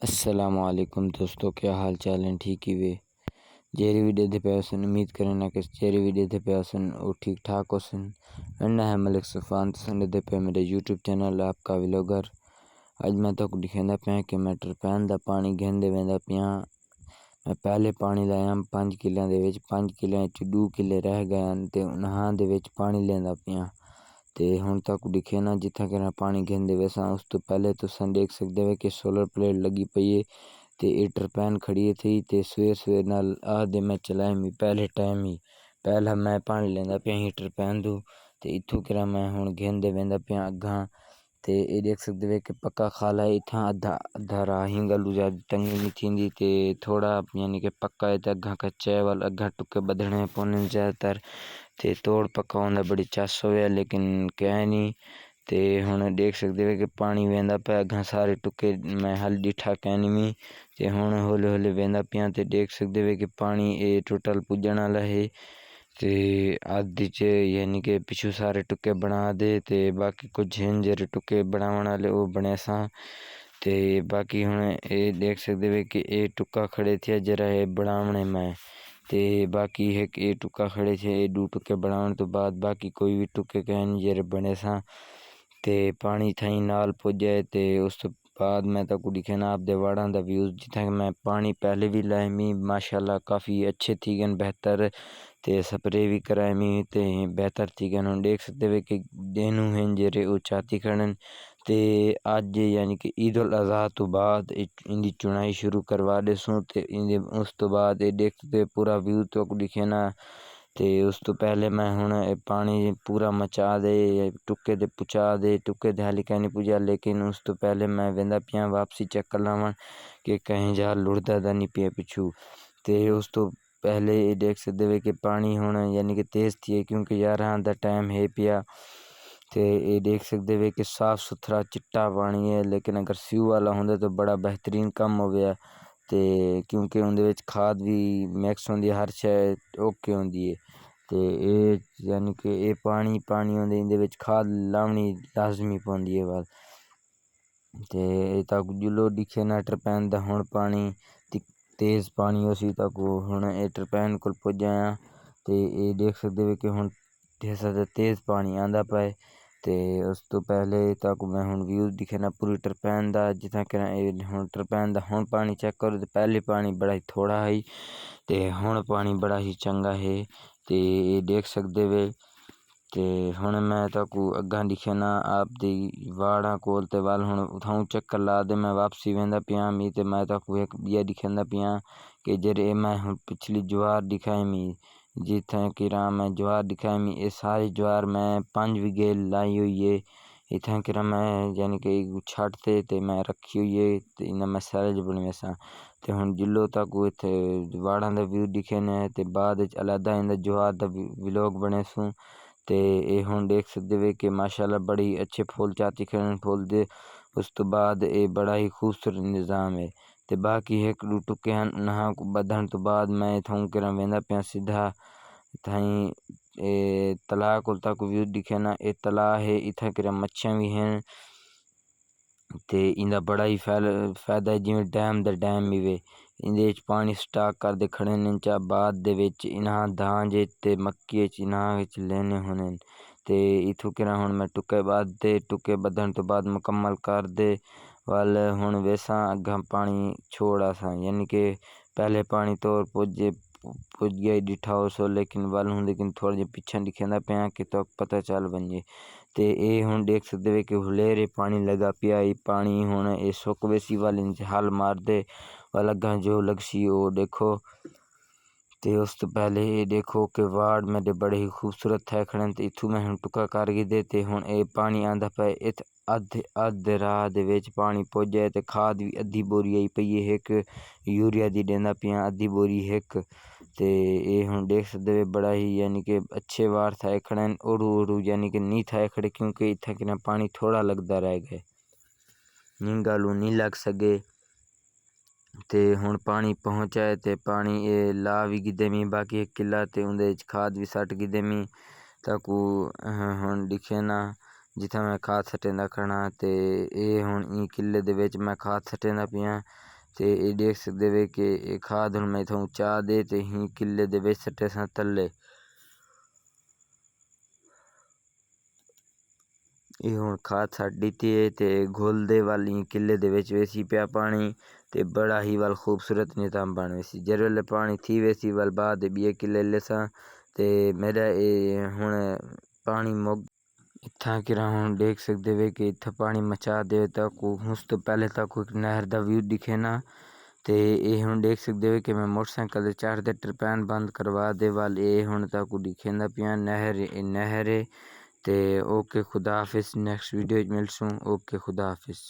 अस्सलामुअलैकुम दोस्तों, क्या हाल चाल हैं? ठीक ही वे जेरी वीडियो दे पे हसन। उम्मीद करना कि जेरी वीडियो दे पे हसन और ठीक ठाक हसन। अन्ना है मलिक सफ़ान संडे दे पे मेरे यूट्यूब चैनल आपका व्लॉगर। अज मैं तो दिखांदा पाया कि मैं टरपैन दा पानी घेंदे वेंदा पिया। मैं पहले पानी लाया 5 किलियां दे विच, 5 किलियां च 2 किले रह गए ते उन्हां दे विच पानी लेंदा पिया। ते हुण तक दिखे ना जित्थां कि पानी घेंदे वैसा। उस तो पहले तुसां देख सकदे हो कि सोलर प्लेट लगी पई है ते ये टरपैन खड़ी थी। ते सवेर नाल आखदे मैं चलाई मी पहले टाइम ही पहला मैं पानी लेंदा पिया ही टरपैन तों। ते इत्थों किरा मैं हुण घेंदे वेंदा पिया अग्गां। ते ये देख सकदे हो कि पक्का खाला है इत्थां अद्धा राह हिंगलू ज़्यादा तंगी नहीं थींदी ते थोड़ा यानी कि पक्का है ते अग्गां कच्चा है वाल अग्गां टुक्के बधणे पौने ज़्यादातर। ते तोड़ पक्का होंदा बड़ी चस होवे लेकिन कै नहीं। ते हुण देख सकदे हो कि पानी वेंदा पिया अग्गां सारे टुक्के मैं हल डिठा कै नहीं मी। ते हुण हौले हौले वेंदा पिया ते देख सकदे हो कि पानी ये टोटल पुज्जण वाला है। ते अद्ध च यानी कि पिछू सारे टुक्के बना दे ते बाकी कुछ हैं जेरे टुक्के बनावन वाले वो बने सा। ते बाकी हुण ये देख सकदे हो कि ये टुक्का खड़े थे जरा ये बनावणे में। ते बाकी है कि ये टुक्का खड़े थे ये 2 टुक्के बनावन तो बाद बाकी कोई भी टुक्के कहन जेरे बने सा। ते पानी थाई नाल पुज्जे ते उस तो बाद मैं ताकू दिखे ना आपदे वाड़ां दा व्यूज़ जित्थां मैं पानी पहले भी लाए मी माशाल्लाह काफ़ी अच्छे थी गए बेहतर। ते स्प्रे भी कराए मी ते बेहतर थी गए। हुण देख सकदे हो कि देनू हैं जेरे वो चाती खड़न। ते अज यानी कि ईद उल अज़हा तो बाद इंदी चुनाई शुरू करवा देसूँ ते इंदे उस तो बाद ये देख सकदे पूरा व्यू तो दिखे ना। ते उस तो पहले मैं हुण पानी पूरा मचा दे टुक्के ते पुचा दे टुक्के ते हाली कै नहीं पुजा लेकिन उस तो पहले मैं वेंदा पिया वापसी चक्कर लावन कि कहीं जा लुढ़दा दा नहीं पिया पिछू। ते उस तो पहले ये देख सकदे हो कि पानी हुण यानी कि तेज़ थी है क्योंकि 11 दा टाइम है पिया। ते ये देख सकदे हो कि साफ़ सुथरा चिट्टा पानी है लेकिन अगर सीऊ वाला होंदा तो बड़ा बेहतरीन कम हो गया। ते क्योंकि उंदे विच खाद भी मिक्स होंदी है हर शै ओके होंदी है। ते ये यानी कि ये पानी होंदे इंदे विच खाद लावनी लाजमी पौंदी है वाल। ते ताकू जुल्लो दिखे ना टरपैन दा हुण पानी तेज़ पानी उसी ताकू हुण ये टरपैन कोल पुज्जा आं। ते ये देख सकदे हो कि हुण तेज़ पानी आंदा पिया है। ते उस तो पहले ताकू मैं हुण व्यूज़ दिखे ना पूरी टरपैन दा जित्थां कि हुण टरपैन दा हुण पानी चेक करो ते पहले पानी बड़ा ही थोड़ा है ते हुण पानी बड़ा ही चंगा है। ते ये देख सकदे वे ते हुण मैं ताकू अग्गां दिखे ना आपदी वाड़ां कोल ते वाल हुण उत्थां चक्कर ला दे मैं वापसी वेंदा पिया मी। ते मैं ताकू एक बिया दिखांदा पिया कि जेरे मैं हुण पिछली ज्वार दिखाई मी जित्थां कि मैं ज्वार दिखाई मी ये सारी ज्वार मैं 5 बीघे लाई हुई है। इत्थां कि मैं यानी कि छट ते मैं रखी हुई है ते इन्ना मैं सैलज बनी वैसा। ते हुण जिल्लो ताकू इत्थे वाड़ां दा व्यू दिखे ने ते बाद विच अलहदा इंदा ज्वार दा व्लॉग बनेसूं। ते ये हुण देख सकदे हो कि माशाल्लाह बड़ी अच्छे फुल चाती खड़े फुल दे। उस तो बाद ये बड़ा ही खूबसूरत निज़ाम है। ते बाकी एक 2 टुक्के हैं उन्हां को बधण तो बाद मैं इत्थों किरा वेंदा पिया सीधा थाई तलाऽ कोल ताकू व्यू दिखे ना ये तलाऽ है इत्थां किरा मच्छियां भी हैं। ते इंदा बड़ा ही फायदा है जिवें डैम दा डैम ही वे इंदे विच पानी स्टाक करदे खड़े ने चा बाद दे विच इन्हां दांज ते मक्की च इन्हां विच लेने होने। ते इत्थों किरा हुण मैं टुक्के बाधदे टुक्के बधण तो बाद मुकम्मल कर दे वाल हुण वेसां अग्गां पानी छोड़ आसां यानी कि पहले पानी तोर पुज गया डिठा हो सो लेकिन वाल हुण लेकिन थोड़ा जिहा पिछां दिखेंदा पिया कि तो पता चल वंजे। ते ये हुण देख सकदे हो कि हुलेरे पानी लगा पिया ये पानी हुण ये सुक वेसी वाल इंच हल मार दे वाल अग्गां जो लगसी वो देखो। ते उस तो पहले ये देखो कि वाड़ मेरे बड़े ही खूबसूरत थे खड़े ते इत्थों मैं हुण टुक्का कर गिदे ते हुण ये पानी आंदा पिया इत्थ अद्ध राह दे विच पानी पुज्ज ते खाद भी अद्धी बोरी आई पई है एक यूरिया दी देंदा पिया अद्धी बोरी एक। ते ये हुण देख सकदे हो बड़ा ही यानी कि अच्छे वार थाए खड़े ओड़ू यानी कि नहीं थाए खड़े क्योंकि इत्थां कि पानी थोड़ा लगदा रह गए निंगालू नहीं लग सके। ते हुण पानी पहुँचाए ते पानी ये ला भी गिदे मी बाकी 1 किला ते उंदे विच खाद भी सट गिदे मी ताकू हुण दिखे ना। जिथे मैं खाद सटेंदा खड़ा ते ये हुण ई किले दे विच मैं खाद सटेंदा पिया ते ये देख सकदे वे कि ये खाद हुण मैं इथों चा दे ते ही किले दे विच सटे सां थल्ले। ये हुण खाद छड्ड दित्ती है ते घुलदे वल ई किले दे विच वेसी पिया पानी ते बड़ा ही वल खूबसूरत निज़ाम बण वेसी। जिस वेले पानी थी वेसी वल बाद बीए किले लेसां ते मेरा ये हुण पानी मुक इत्थां किरा हुण देख सकदे वे कि इत्थै पानी मचा दे तक उस तो पहले तक एक नहर दा व्यू दिखे ना ते ये हुण देख सकदे वे कि मैं मोटरसाइकिल ते चढ़दे ट्रिपैन बंद करवा दे वल ये हुण तक दिखेंदा पिया नहर ते ओके खुदा हाफिज़। Next video मिलसूं। ओके खुदा हाफिज़।